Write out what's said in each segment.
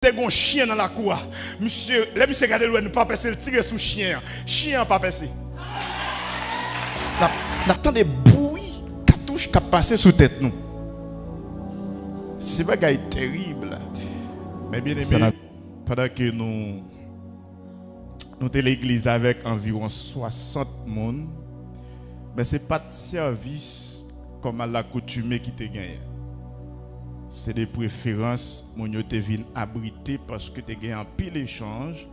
T'es un chien dans la cour. Monsieur, les monsieur regardez loin, nous pas passer le tirer sous chien. Chien pas passer. N'attend des bruits cartouches qui passent sous tête nous. C'est bagaille terrible. Mais bien aimé, pendant que nous sommes l'église avec environ 60 personnes, mais ce n'est pas de service comme à l'accoutumée qui te gagne. C'est des préférences mon yo te vinn abriter parce que tu gagné un pile échange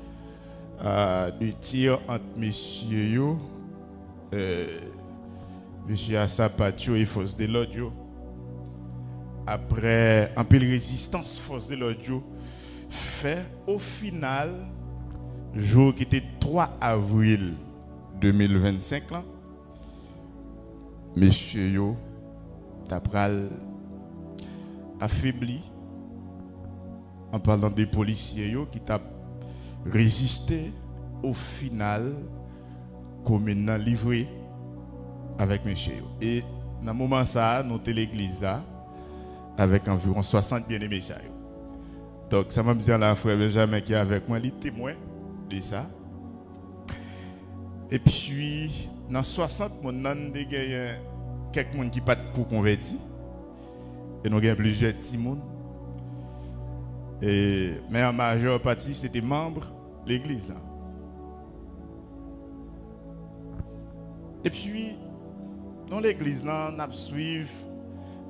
de tir entre messieurs yo monsieur Assapatio et force de l'audio. Après un pile résistance force de l'audio fait au final jour qui était 3 avril 2025 là monsieur yo d'après affaibli en parlant des policiers qui t'a résisté au final comme maintenant livré avec monsieur et dans le moment ça nous sommes l'église là avec environ 60 bien-aimés ça donc ça m'a dit là frère Benjamin qui est avec moi il est témoin de ça et puis dans 60 mon nan de gagné quelques monde qui pas de converti. Et nous avons plusieurs petits monde. Mais en majeure partie, c'était membres de l'église. Et puis, dans l'église, nous avons suivi.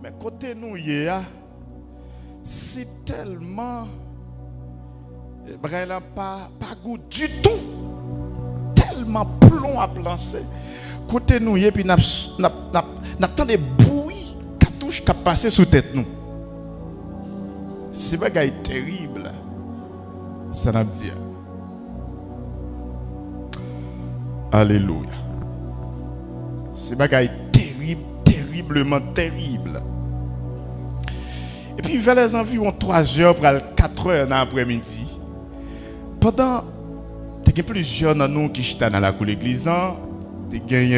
Mais côté nous, c'est tellement. Pas goût du tout. Tellement plomb à lancer. Côté nous, et puis nous avons des bruits qui passent sous tête nous. C'est bagaille terrible. Ça n'a pas dit. Alléluia. C'est bagaille terrible, terriblement terrible. Et puis vers les environs 3 heures pour 4 heures dans l'après-midi, pendant il y a plusieurs de nous qui sont dans la cour de l'église, il y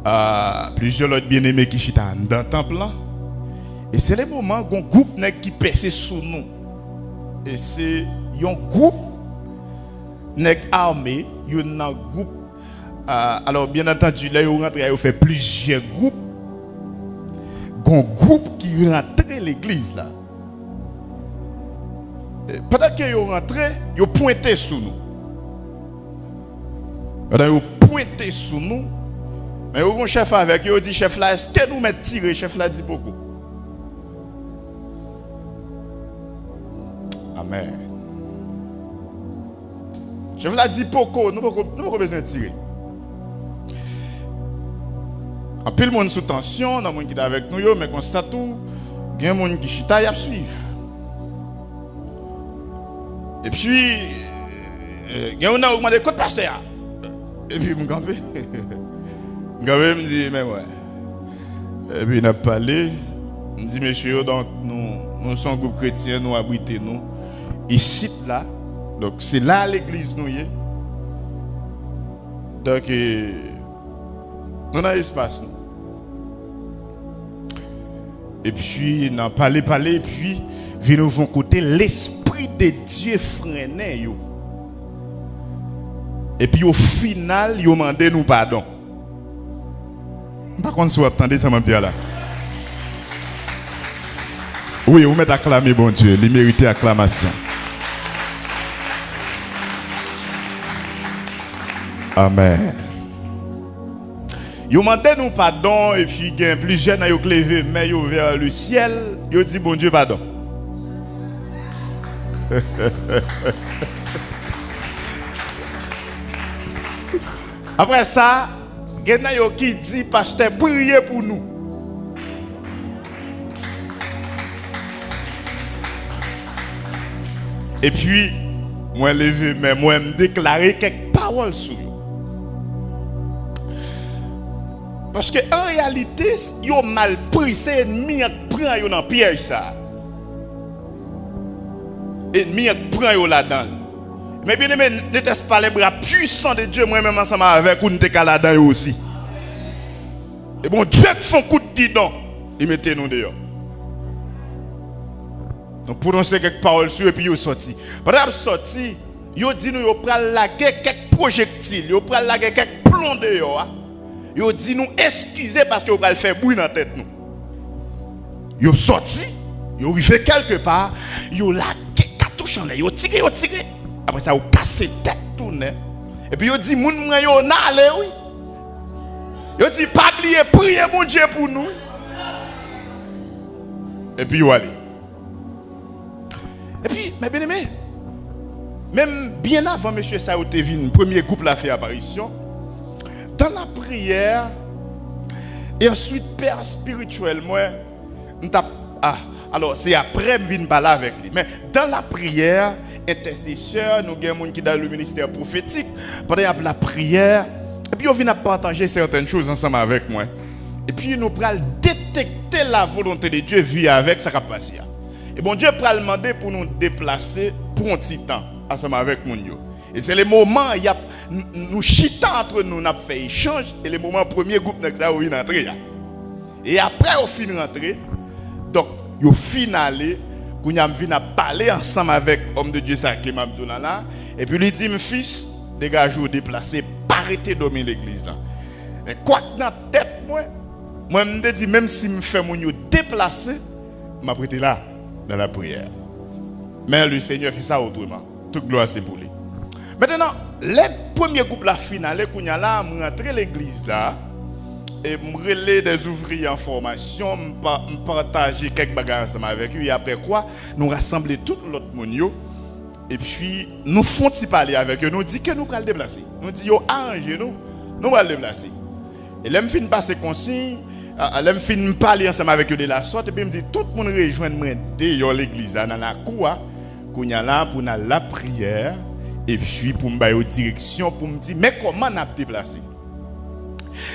a plusieurs autres bien-aimés qui sont dans le temple. Et c'est le moment où un groupe qui perce sous nous. Et c'est un groupe armé, un groupe. Alors bien entendu, là, ils rentrent, ils font plusieurs groupes. Un groupe qui rentre à l'église là. Pendant qu'ils rentrent, ils pointent sur nous. Pendant qu'ils pointent sur nous, mais ils ont un chef avec eux, ils disent chef là, est-ce que nous mettons tirer? Chef là dit beaucoup. Amen. Chef là dit beaucoup, nous n'avons pas besoin de tirer. En pile monde sous tension, dans monde qui est avec nous, mais constate tout, il y a un monde qui chita y a suivre. Et puis il y a un qui m'a dit écoute pasteur. Et puis me camper. Me dit mais ouais. Et puis il a parlé, me dit monsieur donc nous sommes un groupe chrétien, nous abritons nous ici là. Donc c'est là l'église nous est. Donc nous avons espace nous. Et puis nous parlé et puis venons vont côté l'esprit de Dieu freiné yo. Et puis au final yo mandé nous pardon. Par contre si vous attendez ça m'a dit là. Oui, vous mettez acclamer bon Dieu, il mérite acclamation. Amen. Yo mandé nous pardon et puis il y a plusieurs qui ont levé mais yo vers le ciel, yo dit bon Dieu pardon. Après ça, il y a qui dit pasteur priez pour nous. Et puis moi levé mais moi me déclarer quelques paroles sur eux. Parce que en réalité, ils ont mal pris, c'est ennemi qui prend yo dans piège ça. Ennemi qui prend yo là-dedans. Mais bien aimé, ne teste pas les bras puissants de Dieu, moi-même ensemble avec vous, nous te là-dedans aussi. Et bon Dieu qui fait un coup de guidon, il mettez nous dehors. Donc prononcer quelques paroles sur et puis yo sorti. Pendant sorti, yo dit nous yo pral laguer quelques projectiles, yo pral laguer quelques plombs dehors. Yo dit nous excusez parce que yo pral faire bruit dans tête nous. Yo sorti, yo arrivé quelque part, yo laguer cartouche en l'air, yo tiré. Après ça yo cassé tête tourner. Et puis yo dit moun yo n'allez oui. Yo dit pas oublier prier mon Dieu pour nous. Et puis yo allez. Et puis, mes bien-aimés, même bien avant M. Saoutevin, premier groupe l'a fait apparition, dans la prière, et ensuite, Père spirituel, moi, alors c'est après que je viens parler avec lui. Mais dans la prière, intercesseur, nous avons des gens qui sont dans le ministère prophétique, pendant la prière, et puis on vient partager certaines choses ensemble avec moi. Et puis nous allons détecter la volonté de Dieu via avec ça qui passe. Et bon Dieu va demander pour nous déplacer pour un petit temps ensemble avec mon Dieu. Et c'est le moment où nous chitons entre nous, nous avons fait échange, et le moment premier groupe nous a rentré. Et après au fin rentrer, donc au final, nous avons parler ensemble avec l'homme de Dieu ça qui m'a dit là, et puis lui dit mon fils, dégage ou déplacer, pas arrêter de dominer l'église là. Mais quoi que dans la tête moi me dit même si me fait mon déplacer, m'a prêté là dans la prière. Mais le Seigneur fait ça autrement. Toute gloire c'est pour lui. Maintenant, le premier groupe la finale, qu'on y a là, je rentre l'église là et je relais des ouvriers en formation, je partage quelques bagages ensemble avec eux et après quoi, nous rassembler tout l'autre monde et puis nous font parler avec eux, nous dit que nous allons le déplacer. Nous dit yo arrangez nous allons le déplacer. Et là me fin passer consigne. Alors, je finis de parler ensemble avec eux de la sorte, et puis je me dis, tout le monde rejoint dans l'église, dans la cour, pour la prière, et puis pour me donner une direction, pour me dire, mais comment on a déplacé?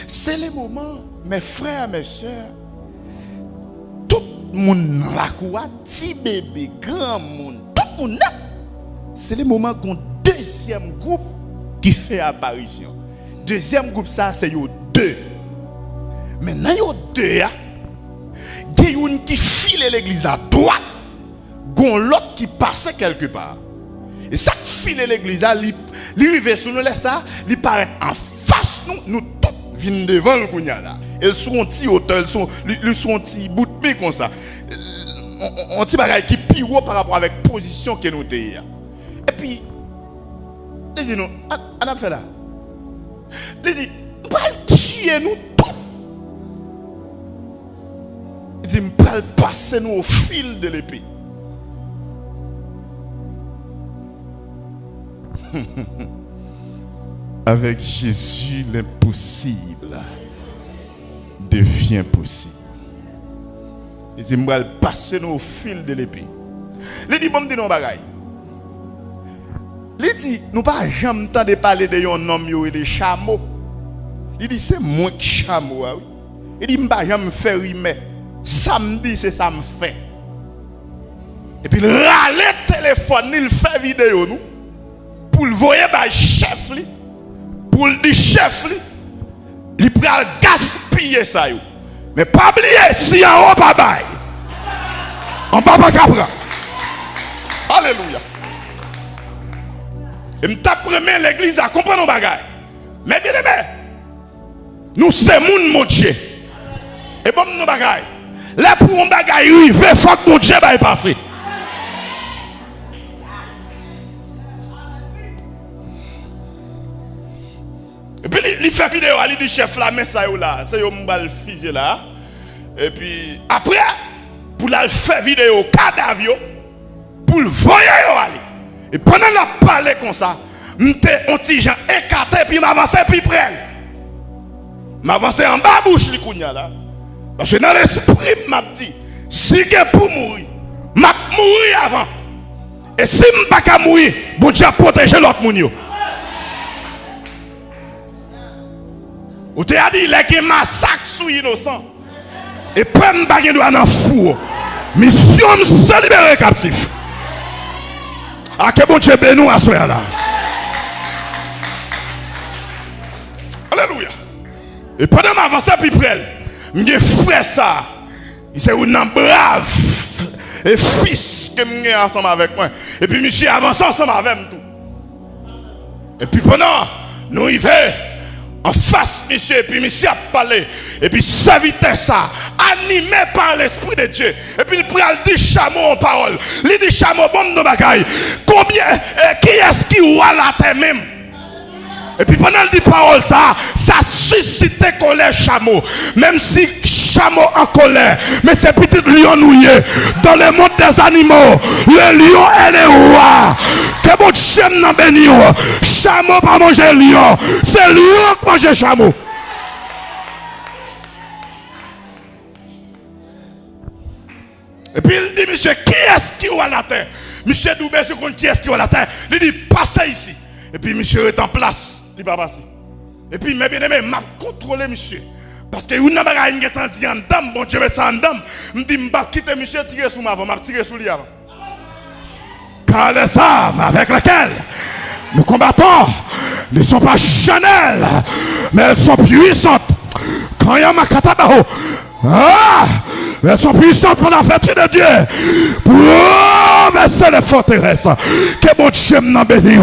C'est le moment, mes frères, mes soeurs, tout le monde dans la cour, petit bébé, grand monde, tout le monde, c'est le moment qu'on deuxième groupe qui fait apparition. Deuxième groupe, ça, c'est yo deux. Mais dans les deux, il y a une qui file l'église à droite, il y a l'autre qui passe quelque part. Et ça qui file l'église, il arrive sur nous, il paraît en face, nous tous venons devant le Kounia là. Ils sont un petit hôtel, ils sont un petit bout de pied comme ça. Un petit bagage qui est plus haut par rapport avec la position que nous avons. Et puis, il dit nous, on a fait là. Il dit, on va tuer nous tous. Il dit, on va passer nous au fil de l'épée. Avec Jésus, l'impossible devient possible. Il dit, on va passer nous au fil de l'épée. Il dit, bon, me dit non bagaille. Il dit, nous pas jamais entendu parler de un homme et des chameaux. Il dit, c'est moi qui chameau. Oui. Il dit, je ne vais jamais faire rimer. Samedi, c'est ça me fait. Et puis, il râle le téléphone, il fait vidéo, nous. Pour le voir, le chef, pour le dire chef, il peut gaspiller ça. Mais pas oublier, si en haut, pas bail. En bas, pas capra. Alléluia. Et je tape l'église à comprendre nos bagages. Mais bien aimé, nous sommes mon Dieu. Et bon, nos bagages. Là, pour un bagage, il faut que mon Dieu va y passer. Et puis, il fait vidéo, il dit chef la mais ça là, c'est un bal figé là. Et puis, après, pour la faire vidéo, cadavre, pour le voyer, et pendant la parler comme ça, m'étais un petit gens écarté, puis m'avancer, puis près. M'avancer en bas bouche, là. Parce que dans l'esprit, m'a dit, si je pour mourir, m'a mourir avant. Et si je ne peux pas mourir, bon Dieu a protégé l'autre monde. Ou te a dit, il y a un massacre sur innocent. Et puis, je ne peux pas dans le four. Mission, se libérer captif. Ah, que bon Dieu bénisse à ce là. Alléluia. Et pendant m'avancer, puis près, je frère ça. Il s'est un brave. et fils que j'ai ensemble avec moi. Et puis monsieur avance ensemble avec moi tout. Et puis pendant, nous y va en face, monsieur, et puis monsieur a parlé, et puis sa vitesse, ça, animé par l'Esprit de Dieu, et puis il prend le chameau en parole, il dit chameau, bon, de bagaille, combien, qui est-ce qui voit la terre même? Et puis pendant le dit parole, ça suscite colère chameau, même si chameau en colère, mais c'est petit lion nouillé, dans le monde des animaux, le lion est le roi, que bon Dieu n'a béni, chameau pas manger lion, c'est lion qui mange chameau. Et puis il dit, monsieur, qui est-ce qui voit la terre? Monsieur Doubé, ce qu'on qui est-ce qui voit la terre? Il dit, passez ici. Et puis monsieur est en place. Il va passer. Et puis, mes bien-aimés, m'a contrôlé, monsieur. Parce que vous n'avez pas dit en dame, bon Dieu, ça en dame. Je dis, je vais quitter monsieur, tirer sous ma avant, je tirer sous lui avant. Car les armes avec lesquelles nous combattons ne sont pas charnelles, mais elles sont puissantes. Quand il y a ma katabao, mais elles sont puissantes pour la fête de Dieu. Pour renverser les forteresses. Que bon Dieu m'en bénisse.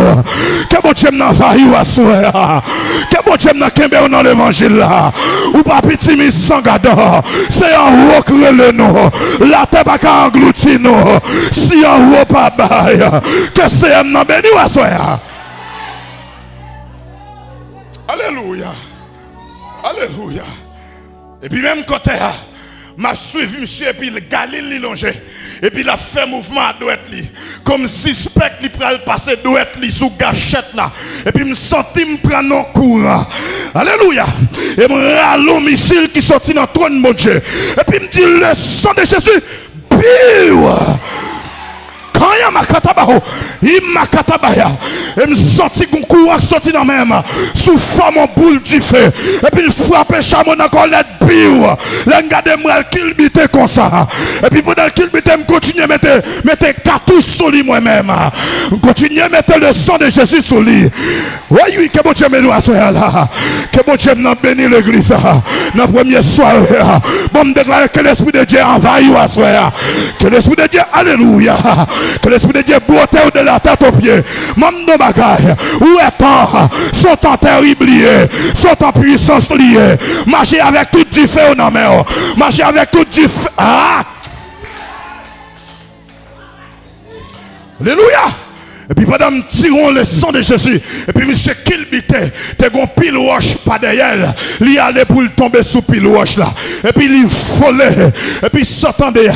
Que bon Dieu m'en faille ou assoue. Que bon Dieu m'en kembe dans l'évangile là. Ou pas petit mis sans gadon. C'est en haut que le nom. La terre pas qu'à engloutir nous. Si en haut pas bail. Que c'est m'en bénisse ou assoue. Alléluia. Alléluia. Et puis même côté m'a suivi monsieur et puis le Galilée longé et puis il a fait mouvement à droite li comme si spectre li pral passer droite li sous gâchette là et puis me senti me prendre en courant. Alléluia. Et me rallo missile qui sorti dans trône mon Dieu et puis me dit le sang de Jésus piou. Quand il y a ma katabaho, il m'a katabaya, et me senti qu'on courant sorti dans même sous forme en boule du feu, et puis il frappe chameau dans colette biou, l'engade moi kilbité comme ça, et puis pendant kilbité me continue à mettre cartouche sur lui moi-même, continue à mettre le sang de Jésus sur lui. Oui, que bon Dieu me nous à là, que bon Dieu nous bénit l'église, dans la première soirée, bon me déclarer que l'Esprit de Dieu envahit à soir, que l'Esprit de Dieu, alléluia. Que l'Esprit de Dieu beauté de la tête aux pieds. Même nos bagailles. Où est-on? Sont en terrible liés. Sont en puissance liés. Marchez avec tout du feu au nom. Marchez avec tout du feu. Ah! Alléluia! Et puis pendant que tirons le sang de Jésus, et puis monsieur Kilbité, t'es gon pile roche pas derrière, il allait pour le tomber sous pile roche là, et puis il volait, et puis s'entendait,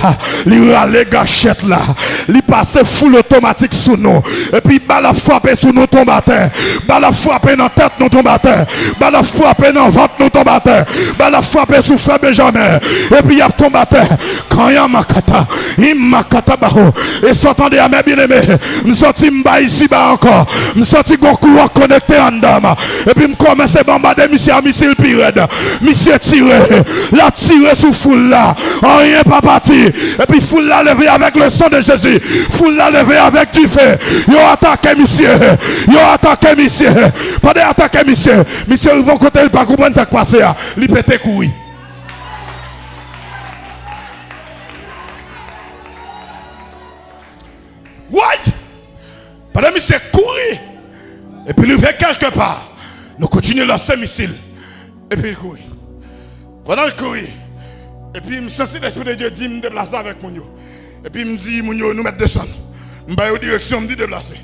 il allait gâchette là, il passait full automatique sous nous, et puis balle frappé sous nous tombateur, balle frappé dans tête nous tombateur, balle frappé dans ventre nous tombateur, balle frappé sous frère Benjamin, et puis il y a tombateur, quand il y a makata, il makata baho, et s'entendait à mes bien-aimés, nous sortis ici bas encore, je senti qu'on courant connecté en dame, et puis je commence à bombarder monsieur à missile pirate, monsieur tiré, la tiré sous foule là, rien pas parti, et puis foule là levé avec le sang de Jésus, foule là levé avec du feu, ils ont attaqué monsieur, pendant attaquer monsieur, ils vont côté, il pas comprendre ce qui passe, il pète couille. Ouais! Pendant monsieur courir, et puis il va quelque part, nous continuons à lancer missile, et puis il courit. Pendant le courir, et puis il me sent l'Esprit de Dieu dit, me déplacer avec mon yo. Et puis il me dit, mon yo, nous mettre descendre. Je vais en direction, me dit déplacer.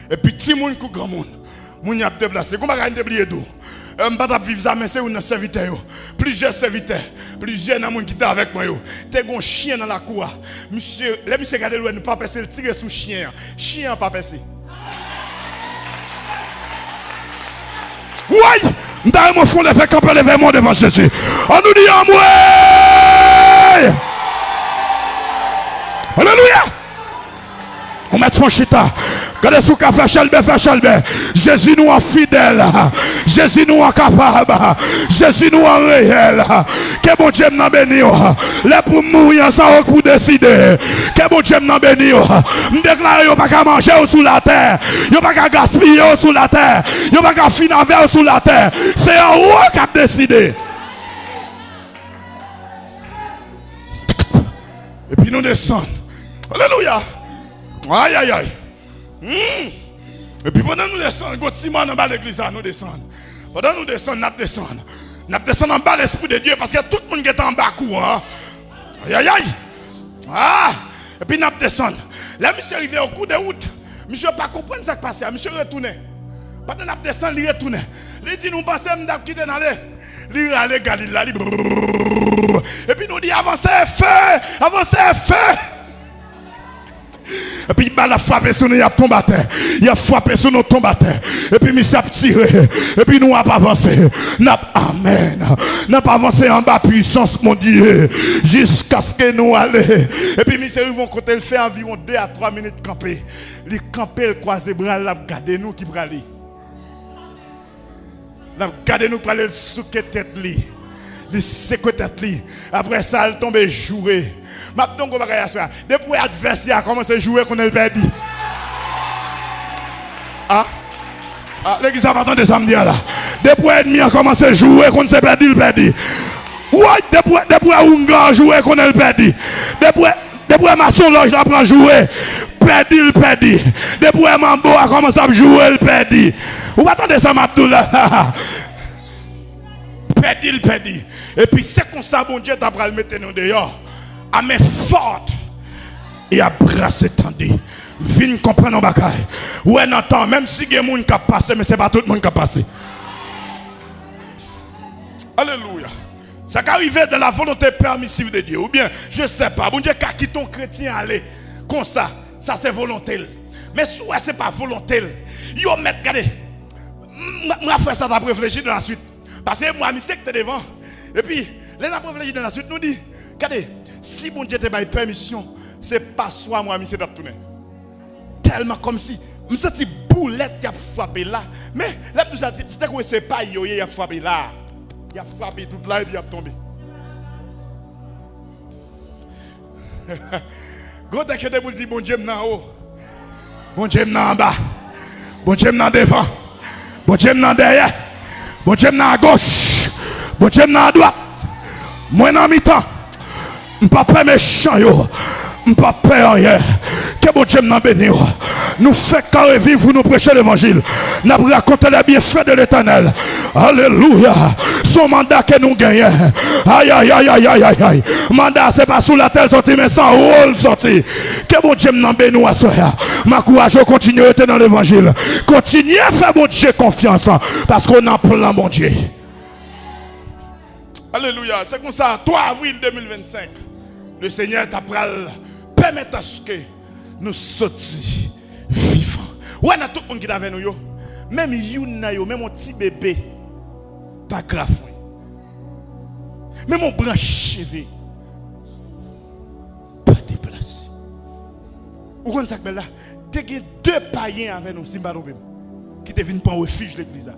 Et puis petit monde, grand monde, mon yo a déplacé. Comment on a déplié d'eau? Je ne vais pas vivre ça, mais c'est un serviteur. Plusieurs serviteurs, plusieurs gens qui étaient avec moi. Tu as un chien dans la cour. Monsieur, les monsieur regardez le ne pas passer, le tirer sous chien. Chien pas passer. Oui, nous avons fond de faire camper l'événement devant Jésus. On nous dit en moi. Alléluia. On met franchita. Regardez ce qu'a fait Chalbert. Jésus nous en fidèle. Jésus nous en capable. Jésus nous en réel. Que bon Dieu nous bénisse. Là pour mourir, ça pour décider. Que bon Dieu nous bénisse. Nous déclarons qu'il n'y a pas qu'à manger sous la terre. Il n'y a pas qu'à gaspiller sous la terre. Il n'y a pas qu'à finir sous la terre. C'est un roi qui a décidé. Et puis nous descendons. Alléluia. Aïe, aïe, aïe. Et puis pendant nous descendons, quand Simon en bas de l'église, nous descendons. Pendant nous descendons, nous descendons. Nous descendons en bas l'Esprit de Dieu parce qu'il y a tout le monde qui est en bas courant. Aïe, aïe, aïe. Ah! Et puis nous descendons. Là, monsieur est arrivé au coup de route. Monsieur n'a pas compris ce qui s'est passé. Monsieur retourné. Pendant nous descendons, il retourne. Il dit, nous pensons que nous avons quitté dans les. Il allait Galilée. Et puis nous dit, avancez, feu! Avancez, feu! Et puis il a frappé sur nous, il a tombé à terre. Il a frappé sur nous, tombé à terre. Et puis il s'est tiré. Et puis nous n'avons pas avancé. Amen. Nous n'avons pas avancé en bas puissance, mon Dieu. Jusqu'à ce que nous allions. Et puis ils vont côté le fait environ 2 à 3 minutes camper. Il camper, le croiser bras, il a gardé nous qui pralé. Il a gardé nous pour aller sous tête li. Il secoue tête li. Après ça, il tombe jouer. Depuis l'adversaire a commencé à jouer qu'on a perdu. Ah? L'église a pas entendu ça me dire là. Depuis l'ennemi a commencé à jouer qu'on s'est perdu, il perdu. Ouais, depuis l'Unga a joué qu'on a perdu. Depuis maçon loge a pris jouer, perdu, il perdu. Depuis Mambo a commencé à jouer, il perdu. Vous attendez ça, Mabdou là? Perdu, il perdu. Et puis c'est comme ça, bon Dieu, t'as pris le mettre nous dehors. À main forte et à bras étendus. Viens comprendre nos bagailles. Ouais, n'entend, même si il y a des gens qui passent, mais ce n'est pas tout le monde qui passe. Alléluia. Ça qui arrive de la volonté permissive de Dieu. Ou bien, je ne sais pas, bon Dieu, quand qui ton chrétien aller comme ça c'est volonté. Mais soit ce n'est pas volonté. Yo, met, regardez, moi, frère, ça t'a réfléchi dans la suite. Parce que moi, je suis devant. Et puis, les gens réfléchi dans la suite, nous dit, regardez, si bon Dieu te donne permission, c'est pas soi moi monsieur d'abtourner. Tellement comme si me senti boulette qui a frappé là, mais là c'était quoi c'est pas yo il a frappé là. Il a frappé tout là et puis il a tombé. Gros dès que de vous dire bon Dieu en haut. Bon Dieu en bas. Bon Dieu en devant. Bon Dieu en derrière. Bon Dieu à gauche. Bon Dieu à droite. Moi en mi-temps. M'pas pas méchant yo, m'pas peur hier. Que bon Dieu nous bénisse. Nous fait carré vivre nous prêcher l'évangile. Nous raconter les bienfaits de l'Éternel. Alléluia. Son mandat que nous gagnons. Aïe aïe aïe aïe aïe aïe aïe. Mandat c'est pas sous la tête sorti mais sans rôle sorti. Que bon Dieu nous bénisse à soya. Ma courage continue à être dans l'évangile. Continuez à faire bon Dieu confiance parce qu'on a plein bon Dieu. Alléluia. C'est comme ça 3 avril 2025. Le Seigneur t'a permettre à ce que nous sortions vivants. Ouais, il y a tout le monde qui est avec nous. Même Yuna, même mon petit bébé, pas grave. Même mon branche cheveux, pas déplacé. Vous comprenez ça que là? Il y a 2 païens avec nous, qui te viennent prendre refuge l'église.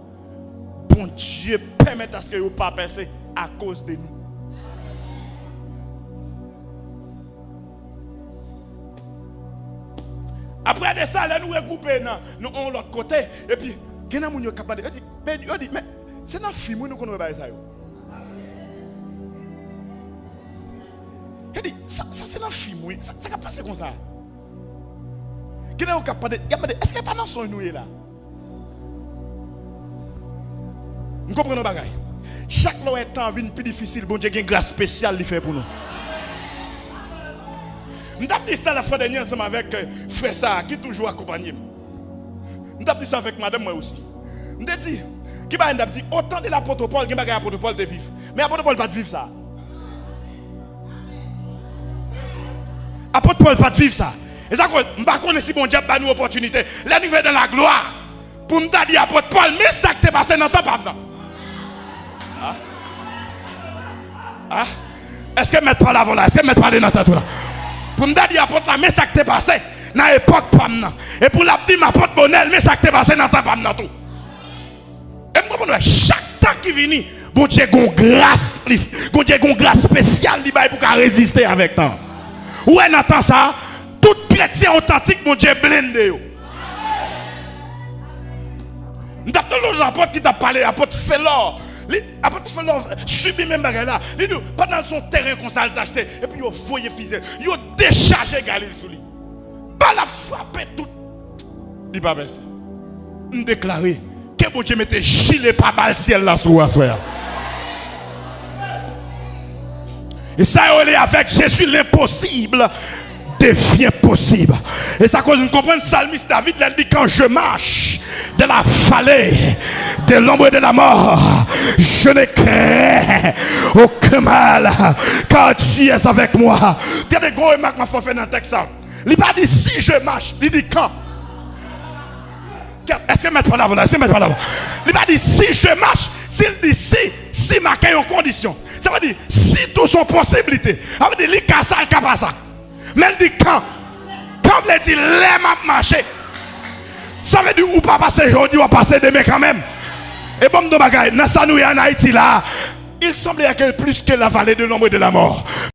Bon Dieu, permettre à ce que vous ne pas passer à cause de nous. Après de ça, là, nous regroupons nous on l'autre côté. Et puis, il y a des gens qui sont capables de dire, mais c'est dans le film que nous connaissons ça. Il dit, ça c'est dans le film, ça va passer comme ça. Il y a des gens qui sont capables de dire, est-ce qu'il n'y a pas dans son nous là? Nous comprenons les bagailles. Chaque temps vient plus difficile, bon Dieu a une grâce spéciale qui fait pour nous. Nous avons dit ça la fois dernière ensemble avec frère ça qui toujours accompagné. Nous avons dit ça avec madame moi aussi. Nous avons dit, qui va dit autant de l'apôtre Paul, qui va l'apôtre Paul de vivre. Mais l'apôtre Paul pas de vivre ça. L'apôtre Paul pas de vivre ça. Et ça, je ne sais pas si bon Dieu a une opportunité. Là, nous sommes dans la gloire. Pour me dire l'apôtre Paul, mais ça qui t'est passé dans ta part. Est-ce que mettre pas la voilà? Est-ce que mettre pas les dans ta tout là? Pour me dire l'apôtre là, mais ça qui t'est passé dans l'époque pam. Et pour la petite m'apôtre Bonel, mais ça qui t'est passé dans ta pam tout. Et moi chaque temps qui vient, bon Dieu a une grâce spéciale pour résister avec temps. Où est Nathan ça? Tout chrétien authentique, mon Dieu blindé. Nous avons l'apôtre qui t'a parlé, l'apôtre Félor. Après, subir même bagarre là. Il dit, pendant son terrain qu'on s'est acheté, et puis il a foyé fusée, il a déchargé Galil sur lui. Pas la frapper tout. Il pas baisse. On déclarer que bon Dieu mette gilet pas balle ciel là sur soi. Et ça est avec Jésus l'impossible devient possible. Et ça cause nous comprendre psalmiste David il dit quand je marche de la vallée de l'ombre de la mort, je ne crains aucun mal car tu es avec moi. Tu as des gros remarques ma fait dans le texte. Il pas dit si je marche, il dit quand. Est-ce que mettre par là, est-ce que mettre par là? Il pas dit si je marche, s'il dit si ma en condition. Ça veut dire si tout sont possibilités. Ça veut dire il casse ça, il casse ça. Mais il dit quand il dit les m'a marché. Ça veut dire ou pas passer aujourd'hui ou passer demain quand même. Et bon de bagaille, dans ça nous en Haïti là, il semblait qu'il y a plus que la vallée de l'ombre et de la mort.